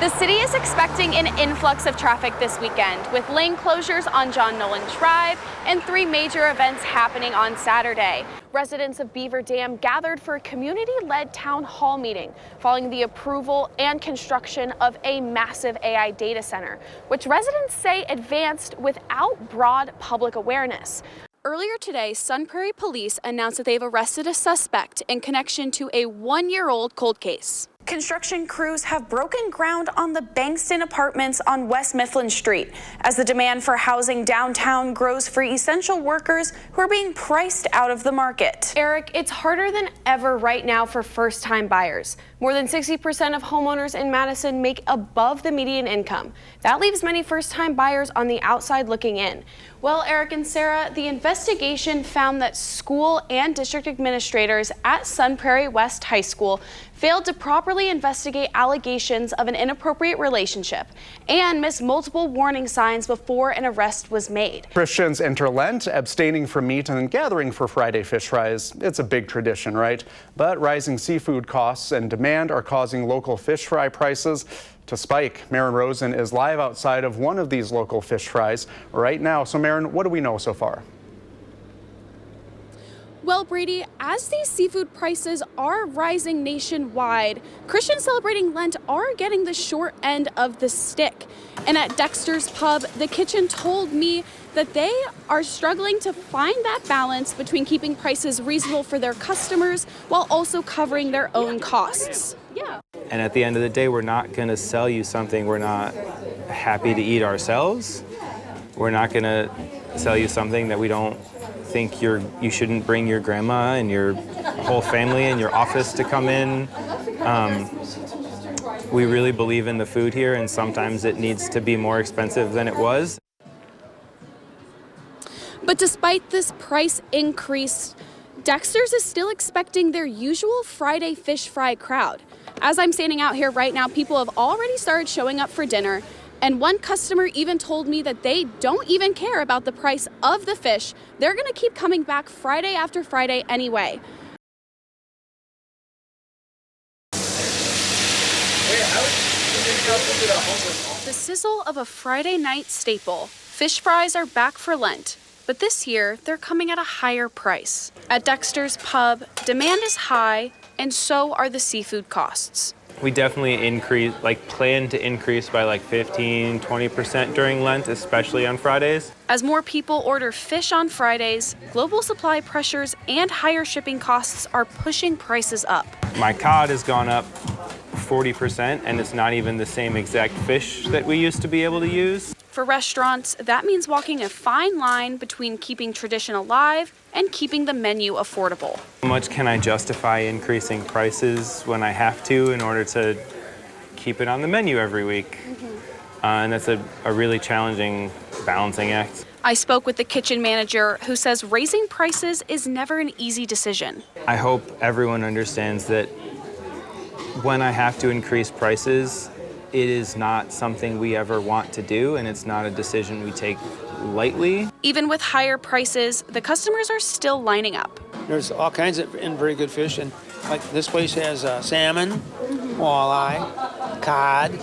The city is expecting an influx of traffic this weekend, with lane closures on John Nolan Drive and 3 major events happening on Saturday. Residents of Beaver Dam gathered for a community-led town hall meeting following the approval and construction of a massive AI data center, which residents say advanced without broad public awareness. Earlier today, Sun Prairie Police announced that they've arrested a suspect in connection to a 1-year-old cold case. Construction crews have broken ground on the Bankston Apartments on West Mifflin Street as the demand for housing downtown grows for essential workers who are being priced out of the market. Eric, it's harder than ever right now for first-time buyers. More than 60% of homeowners in Madison make above the median income. That leaves many first-time buyers on the outside looking in. Well, Eric and Sarah, the investigation found that school and district administrators at Sun Prairie West High School failed to properly investigate allegations of an inappropriate relationship and missed multiple warning signs before an arrest was made. Christians enter Lent, abstaining from meat and gathering for Friday fish fries. It's a big tradition, right? But rising seafood costs and demand are causing local fish fry prices to spike. Marin Rosen is live outside of one of these local fish fries right now. So Marin, what do we know so far? Well, Brady, as these seafood prices are rising nationwide, Christians celebrating Lent are getting the short end of the stick. And at Dexter's Pub, the kitchen told me that they are struggling to find that balance between keeping prices reasonable for their customers while also covering their own costs. Yeah. And at the end of the day, we're not going to sell you something we're not happy to eat ourselves. We're not going to sell you something that we don't think you shouldn't bring your grandma and your whole family and your office to come in. We really believe in the food here, and sometimes it needs to be more expensive than it was. But despite this price increase, Dexter's is still expecting their usual Friday fish fry crowd. As I'm standing out here right now, people have already started showing up for dinner. And one customer even told me that they don't even care about the price of the fish. They're going to keep coming back Friday after Friday anyway. The sizzle of a Friday night staple. Fish fries are back for Lent, but this year they're coming at a higher price. At Dexter's Pub, demand is high, and so are the seafood costs. We definitely plan to increase by 15, 20% during Lent, especially on Fridays. As more people order fish on Fridays, global supply pressures and higher shipping costs are pushing prices up. My cod has gone up 40%, and it's not even the same exact fish that we used to be able to use. For restaurants, that means walking a fine line between keeping tradition alive and keeping the menu affordable. How much can I justify increasing prices when I have to in order to keep it on the menu every week? And that's a really challenging balancing act. I spoke with the kitchen manager who says raising prices is never an easy decision. I hope everyone understands that when I have to increase prices, it is not something we ever want to do, and it's not a decision we take lightly. Even with higher prices, the customers are still lining up. There's all kinds of very good fish, and like this place has salmon, walleye, cod.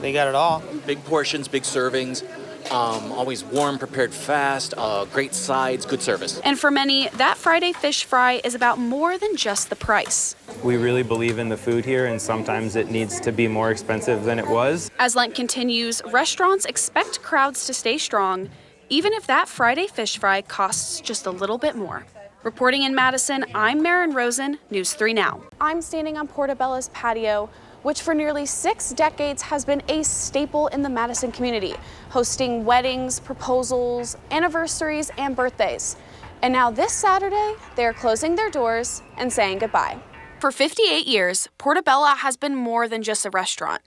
They got it all. Big portions, big servings, always warm, prepared fast, great sides, good service. And for many, that Friday fish fry is about more than just the price. We really believe in the food here, and sometimes it needs to be more expensive than it was. As Lent continues, restaurants expect crowds to stay strong, even if that Friday fish fry costs just a little bit more. Reporting in Madison, I'm Marin Rosen, News 3 Now. I'm standing on Portobella's patio, which for nearly 6 decades has been a staple in the Madison community, hosting weddings, proposals, anniversaries, and birthdays. And now this Saturday, they're closing their doors and saying goodbye. For 58 years, Portobella has been more than just a restaurant.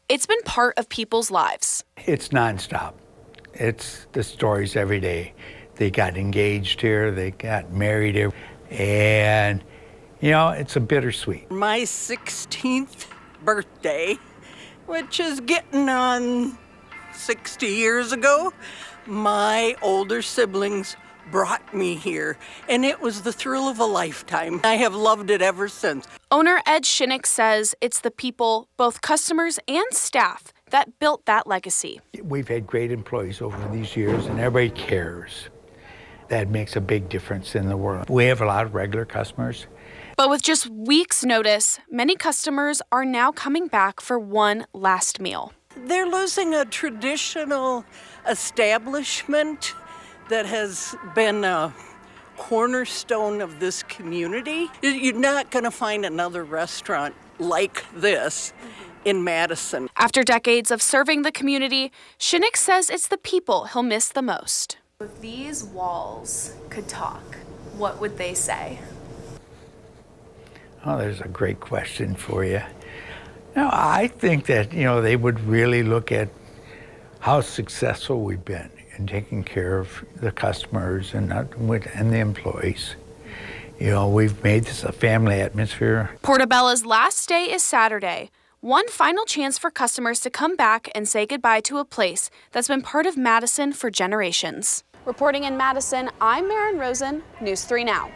It's been part of people's lives. It's nonstop. It's the stories every day. They got engaged here, they got married here, and, it's a bittersweet. My 16th birthday, which is getting on 60 years ago, my older siblings brought me here, and it was the thrill of a lifetime. I have loved it ever since. Owner Ed Shinnick says it's the people, both customers and staff, that built that legacy. We've had great employees over these years, and everybody cares. That makes a big difference in the world. We have a lot of regular customers. But with just weeks' notice, many customers are now coming back for one last meal. They're losing a traditional establishment that has been a cornerstone of this community. You're not going to find another restaurant like this in Madison. After decades of serving the community, Shinnick says it's the people he'll miss the most. If these walls could talk, what would they say? Oh, there's a great question for you. No, I think that, they would really look at how successful we've been in taking care of the customers and the employees. We've made this a family atmosphere. Portobella's last day is Saturday. One final chance for customers to come back and say goodbye to a place that's been part of Madison for generations. Reporting in Madison, I'm Marin Rosen, News 3 Now.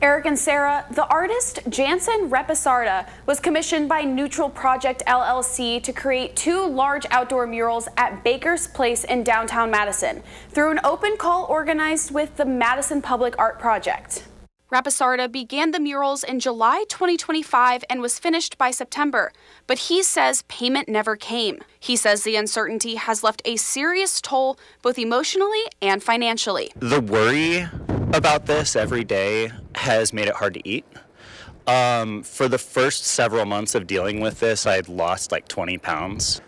Eric and Sarah, the artist Jansen Repisarda was commissioned by Neutral Project LLC to create 2 large outdoor murals at Baker's Place in downtown Madison through an open call organized with the Madison Public Art Project. Repisarda began the murals in July 2025 and was finished by September, but he says payment never came. He says the uncertainty has left a serious toll both emotionally and financially. The worry about this every day has made it hard to eat. For the first several months of dealing with this, I had lost like 20 pounds.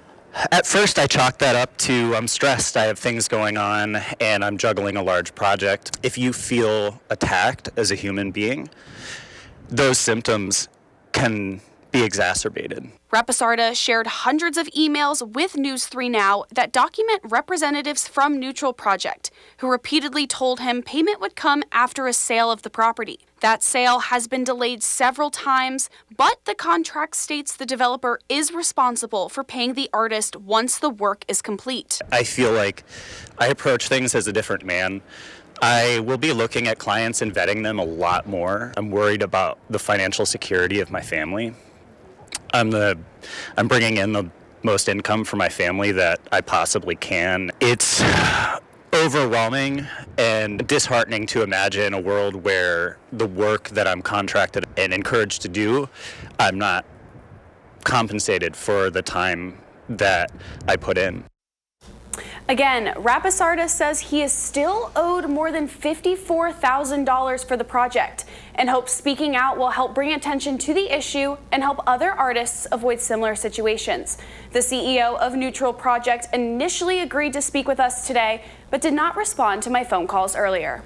At first, I chalked that up to I'm stressed, I have things going on, and I'm juggling a large project. If you feel attacked as a human being, those symptoms can be exacerbated. Repisarda shared hundreds of emails with News 3 Now that document representatives from Neutral Project, who repeatedly told him payment would come after a sale of the property. That sale has been delayed several times, but the contract states the developer is responsible for paying the artist once the work is complete. I feel like I approach things as a different man. I will be looking at clients and vetting them a lot more. I'm worried about the financial security of my family. I'm bringing in the most income for my family that I possibly can. It's overwhelming and disheartening to imagine a world where the work that I'm contracted and encouraged to do, I'm not compensated for the time that I put in. Again, Repisarda says he is still owed more than $54,000 for the project and hopes speaking out will help bring attention to the issue and help other artists avoid similar situations. The CEO of Neutral Project initially agreed to speak with us today, but did not respond to my phone calls earlier.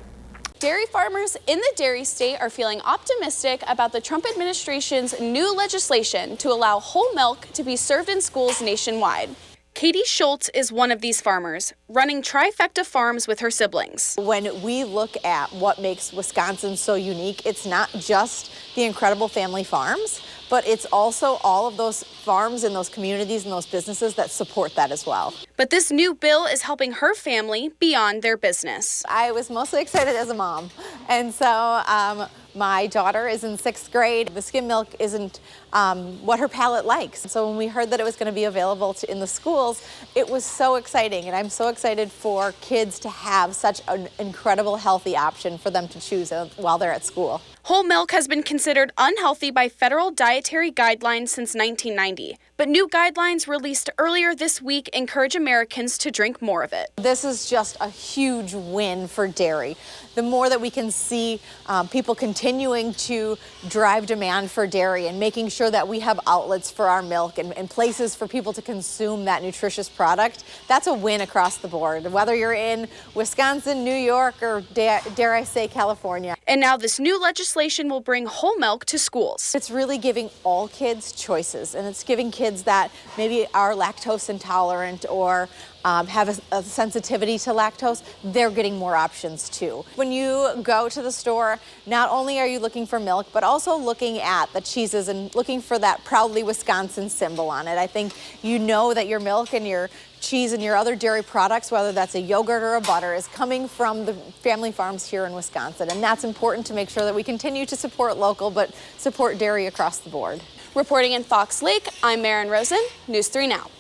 Dairy farmers in the dairy state are feeling optimistic about the Trump administration's new legislation to allow whole milk to be served in schools nationwide. Katie Schultz is one of these farmers, running Trifecta Farms with her siblings. When we look at what makes Wisconsin so unique, it's not just the incredible family farms, but it's also all of those farms and those communities and those businesses that support that as well. But this new bill is helping her family beyond their business. I was mostly excited as a mom, and so my daughter is in 6th grade. The skim milk isn't what her palate likes. So when we heard that it was going to be available in the schools, it was so exciting. And I'm so excited for kids to have such an incredible healthy option for them to choose while they're at school. Whole milk has been considered unhealthy by federal dietary guidelines since 1990. But new guidelines released earlier this week encourage Americans to drink more of it. This is just a huge win for dairy. The more that we can see people continuing to drive demand for dairy and making sure that we have outlets for our milk and places for people to consume that nutritious product, that's a win across the board, whether you're in Wisconsin, New York, or dare I say California. And now this new legislation will bring whole milk to schools. It's really giving all kids choices, and it's giving kids kids that maybe are lactose intolerant or have a sensitivity to lactose, they're getting more options too. When you go to the store, not only are you looking for milk, but also looking at the cheeses and looking for that proudly Wisconsin symbol on it. I think you know that your milk and your cheese and your other dairy products, whether that's a yogurt or a butter, is coming from the family farms here in Wisconsin. And that's important to make sure that we continue to support local, but support dairy across the board. Reporting in Fox Lake, I'm Marin Rosen, News 3 Now.